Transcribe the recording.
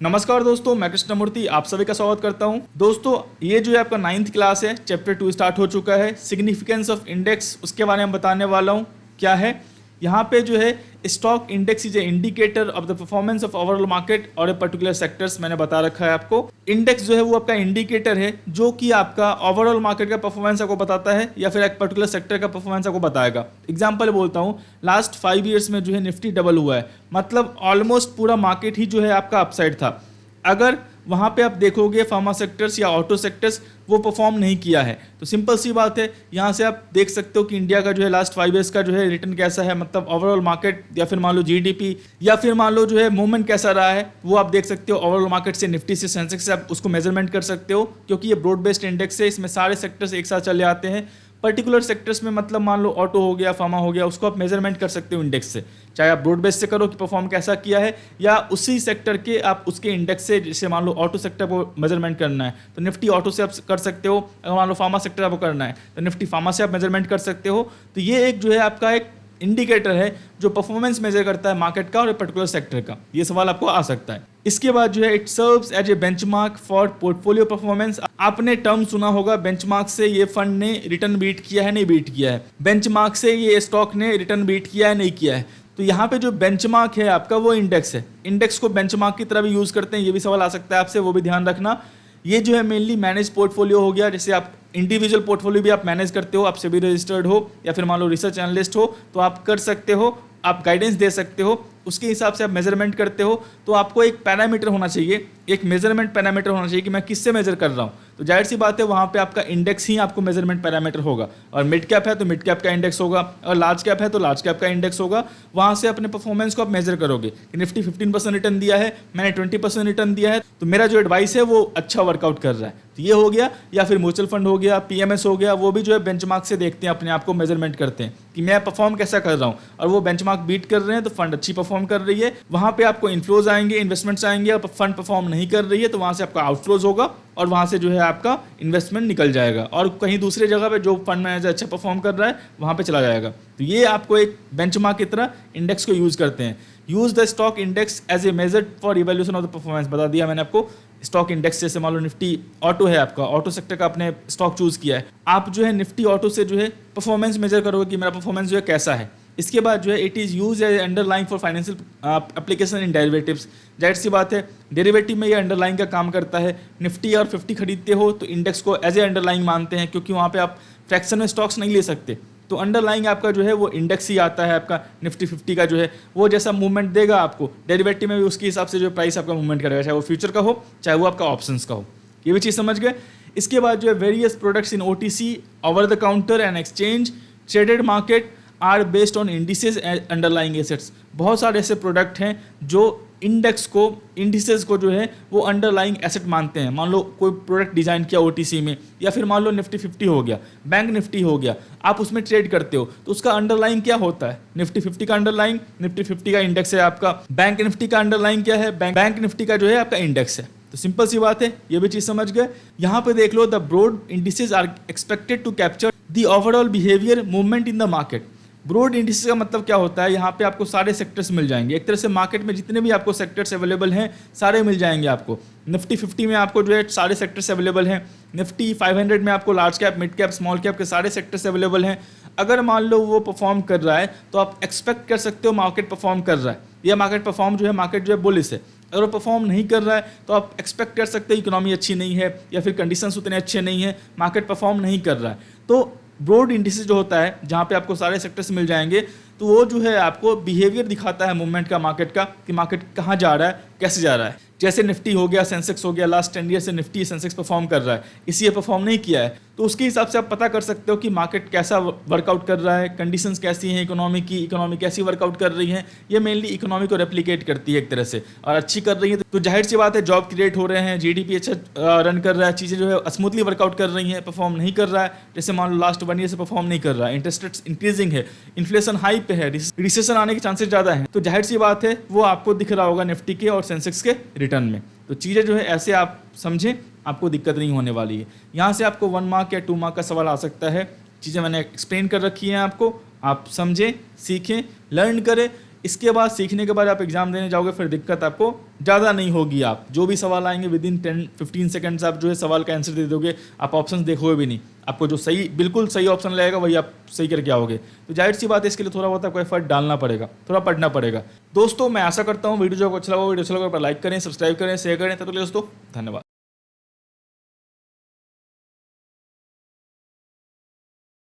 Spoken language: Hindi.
नमस्कार दोस्तों, मैं कृष्णमूर्ति आप सभी का स्वागत करता हूं। दोस्तों, ये जो है आपका 9th क्लास है, चैप्टर 2 स्टार्ट हो चुका है। सिग्निफिकेंस ऑफ इंडेक्स, उसके बारे में बताने वाला हूं। क्या है यहाँ पे जो है stock index is a indicator of the performance of overall market और ए पर्टिकुलर सेक्टर्स, मैंने बता रखा है आपको। इंडेक्स जो है वो आपका इंडिकेटर है जो कि आपका ओवरऑल मार्केट का परफॉर्मेंस आपको बताता है या फिर एक पर्टिकुलर सेक्टर का परफॉर्मेंस आपको बताएगा। एग्जांपल बोलता हूँ, लास्ट 5 ईयर्स में जो है निफ्टी डबल हुआ है, मतलब ऑलमोस्ट पूरा मार्केट ही जो है आपका अपसाइड था। अगर वहाँ पे आप देखोगे फार्मा सेक्टर्स या ऑटो सेक्टर्स वो परफॉर्म नहीं किया है, तो सिंपल सी बात है, यहाँ से आप देख सकते हो कि इंडिया का जो है लास्ट 5 ईयर्स का जो है रिटर्न कैसा है, मतलब ओवरऑल मार्केट या फिर मान लो जीडीपी या फिर मान लो जो है मूवमेंट कैसा रहा है, वो आप देख सकते हो। ओवरऑल मार्केट से, निफ्टी से, सेंसेक्स से आप उसको मेजरमेंट कर सकते हो, क्योंकि ये ब्रॉड बेस्ड इंडेक्स है, इसमें सारे सेक्टर्स एक साथ चले आते हैं। पर्टिकुलर सेक्टर्स में मतलब मान लो ऑटो हो गया, फार्मा हो गया, उसको आप मेजरमेंट कर सकते हो इंडेक्स से। चाहे आप ब्रॉड बेस से करो कि परफॉर्म कैसा किया है, या उसी सेक्टर के आप उसके इंडेक्स से, जैसे मान लो ऑटो सेक्टर को मेजरमेंट करना है तो निफ्टी ऑटो से आप कर सकते हो। अगर मान लो फार्मा सेक्टर आपको करना है तो निफ्टी फार्मा से आप मेजरमेंट कर सकते हो। तो ये एक जो है आपका एक इंडिकेटर है जो परफॉर्मेंस मेजर करता है मार्केट का और एक पर्टिकुलर सेक्टर का। ये सवाल आपको आ सकता है। इसके बाद जो है it serves as a benchmark for portfolio performance. आपने टर्म सुना होगा, बेंचमार्क से ये फंड ने रिटर्न बीट किया है, नहीं बीट किया है, बेंचमार्क से ये स्टॉक ने रिटर्न बीट किया है, नहीं किया है। तो यहाँ पे जो बेंचमार्क है आपका वो इंडेक्स है। इंडेक्स को बेंचमार्क की तरह भी यूज करते हैं, ये भी सवाल आ सकता है आपसे, वो भी ध्यान रखना। ये जो है मेनली मैनेज पोर्टफोलियो हो गया, जैसे आप इंडिविजुअल पोर्टफोलियो भी आप मैनेज करते हो, आप सेबी रजिस्टर्ड हो या फिर मान लो रिसर्च एनालिस्ट हो, तो आप कर सकते हो, आप गाइडेंस दे सकते हो, उसके हिसाब से आप मेजरमेंट करते हो। तो आपको एक पैरामीटर होना चाहिए, एक मेजरमेंट पैरामीटर होना चाहिए कि मैं किससे मेजर कर रहा हूँ। तो जाहिर सी बात है वहाँ पे आपका इंडेक्स ही आपको मेजरमेंट पैरामीटर होगा। और मिड कैप है तो मिड कैप का इंडेक्स होगा, और लार्ज कैप है तो लार्ज कैप का इंडेक्स होगा। वहाँ से अपने परफॉर्मेंस को आप मेजर करोगे कि निफ्टी 15% रिटर्न दिया है, मैंने 20% रिटर्न दिया है, तो मेरा जो एडवाइस है वो अच्छा वर्कआउट कर रहा है। तो ये हो गया। या फिर म्यूचुअल फंड हो गया, पीएमएस हो गया, वो भी जो है बेंचमार्क से देखते हैं, अपने आप को मेजरमेंट करते हैं कि मैं परफॉर्म कैसा कर रहा हूँ, और वो बेंचमार्क बीट कर रहे हैं तो फंड अच्छी परफॉर्म कर रही है। वहाँ पे आपको इनफ्लोज आएंगे, इन्वेस्टमेंट्स आएंगे, और फंड परफॉर्म नहीं कर रही है तो वहाँ से आपका आउटफ्लोज होगा, और वहाँ से जो है आपका इन्वेस्टमेंट निकल जाएगा और कहीं दूसरे जगह पे जो फंड मैनेजर अच्छा परफॉर्म कर रहा है वहाँ पे चला जाएगा। तो ये आपको एक बेंचमार्क की तरह इंडेक्स को यूज़ करते हैं। Use the stock index as a measure for evaluation of the performance. बता दिया मैंने आपको। स्टॉक इंडेक्स जैसे मान लो निफ्टी ऑटो है आपका, ऑटो सेक्टर का आपने स्टॉक चूज किया है, आप जो है निफ्टी ऑटो से जो है परफॉर्मेंस मेजर करोगे कि मेरा परफॉर्मेंस जो है कैसा है। इसके बाद जो है it is use as underline for financial application in derivatives. जाहिर सी बात है, डेरिवेटिव में ये अंडरलाइन का काम करता है। निफ्टी और 50 खरीदते हो तो इंडेक्स को एज ए अंडरलाइन मानते हैं, क्योंकि वहाँ पे आप फ्रैक्शन में स्टॉक्स नहीं ले सकते। तो अंडरलाइंग आपका जो है वो इंडेक्स ही आता है आपका निफ्टी 50 का जो है, वो जैसा मूवमेंट देगा आपको डेरिवेटिव में भी उसके हिसाब से जो प्राइस आपका मूवमेंट करेगा, चाहे वो फ्यूचर का हो चाहे वो आपका ऑप्शंस का हो। ये भी चीज़ समझ गए। इसके बाद जो है various products in OTC, over the counter and exchange traded market are based on indices and underlying assets. बहुत सारे ऐसे प्रोडक्ट हैं जो इंडेक्स को, इंडिसेस को जो है वो अंडरलाइंग एसेट मानते हैं। मान लो कोई प्रोडक्ट डिजाइन किया ओटीसी में, या फिर मान लो निफ्टी 50 हो गया, बैंक निफ्टी हो गया, आप उसमें ट्रेड करते हो तो उसका अंडरलाइंग क्या होता है? निफ्टी 50 का अंडरलाइंग, निफ्टी 50 का इंडेक्स है आपका। बैंक निफ्टी का अंडरलाइंग क्या है? बैंक निफ्टी का जो है आपका इंडेक्स है। तो सिंपल सी बात है, ये भी चीज समझ गए। यहाँ पे देख लो, the broad indices are expected to capture the overall behaviour movement in the market. Broad indices का मतलब क्या होता है? यहाँ पे आपको सारे सेक्टर्स मिल जाएंगे। एक तरह से मार्केट में जितने भी आपको सेक्टर्स अवेलेबल हैं सारे मिल जाएंगे आपको। निफ्टी 50 में आपको जो है सारे सेक्टर्स अवेलेबल हैं। निफ्टी 500 में आपको large cap, mid cap, small cap के सारे सेक्टर्स अवेलेबल हैं। अगर मान लो वो परफॉर्म कर रहा है तो आप एक्सपेक्ट कर सकते हो मार्केट परफॉर्म कर रहा है, या मार्केट परफॉर्म जो है, मार्केट जो है बुलिश है। अगर वो परफॉर्म नहीं कर रहा है तो आप एक्सपेक्ट कर सकते हो इकोनॉमी अच्छी नहीं है, या फिर कंडीशंस उतने अच्छे नहीं है, मार्केट परफॉर्म नहीं कर रहा है। तो ब्रॉड इंडिसेस जो होता है, जहाँ पे आपको सारे सेक्टर्स मिल जाएंगे, तो वो जो है आपको बिहेवियर दिखाता है मूवमेंट का, मार्केट का, कि मार्केट कहाँ जा रहा है, कैसे जा रहा है। जैसे निफ्टी हो गया, सेंसेक्स हो गया, लास्ट 10 ईयर से निफ्टी सेंसेक्स परफॉर्म कर रहा है, इसी परफॉर्म नहीं किया है, तो उसके हिसाब से आप पता कर सकते हो कि मार्केट कैसा वर्कआउट कर रहा है, कंडीशंस कैसी हैं इकोनॉमी की, इकोनॉमी कैसी वर्कआउट कर रही है। ये मेनली इकोनॉमी को रेप्लिकेट करती है एक तरह से, और अच्छी कर रही है तो जाहिर सी बात है जॉब क्रिएट हो रहे हैं, जीडीपी अच्छा रन कर रहा है, चीज़ें जो है स्मूथली वर्कआउट कर रही हैं। परफॉर्म नहीं कर रहा है, जैसे मान लो लास्ट 1 ईयर से परफॉर्म नहीं कर रहा है, इंटरेस्ट रेट्स इंक्रीजिंग है, इन्फ्लेशन हाई पे है, रिसेशन आने के चांसेस ज़्यादा हैं, तो जाहिर सी बात है वो आपको दिख रहा होगा निफ्टी के और सेंसेक्स के रिटर्न में। तो चीज़ें जो है ऐसे आप समझें, आपको दिक्कत नहीं होने वाली है। यहाँ से आपको 1 मार्क या 2 मार्क का सवाल आ सकता है। चीज़ें मैंने एक्सप्लेन कर रखी हैं आपको, आप समझें, सीखें, लर्न करें। इसके बाद सीखने के बाद आप एग्जाम देने जाओगे, फिर दिक्कत आपको ज़्यादा नहीं होगी। आप जो भी सवाल आएंगे विद इन 10-15 सेकंड्स आप जो है सवाल का आंसर दे दोगे, आप ऑप्शन देखोगे भी नहीं, आपको जो सही बिल्कुल सही ऑप्शन लगेगा वही आप सही करके आओगे। तो जाहिर सी बात है इसके लिए थोड़ा बहुत आपको एफर्ट डालना पड़ेगा, थोड़ा पढ़ना पड़ेगा। दोस्तों मैं आशा करता हूँ वीडियो जो आपको अच्छा लगा, वीडियो अच्छा लगा पर लाइक करें, सब्सक्राइब करें, शेयर करें। तब तक के लिए दोस्तों धन्यवाद।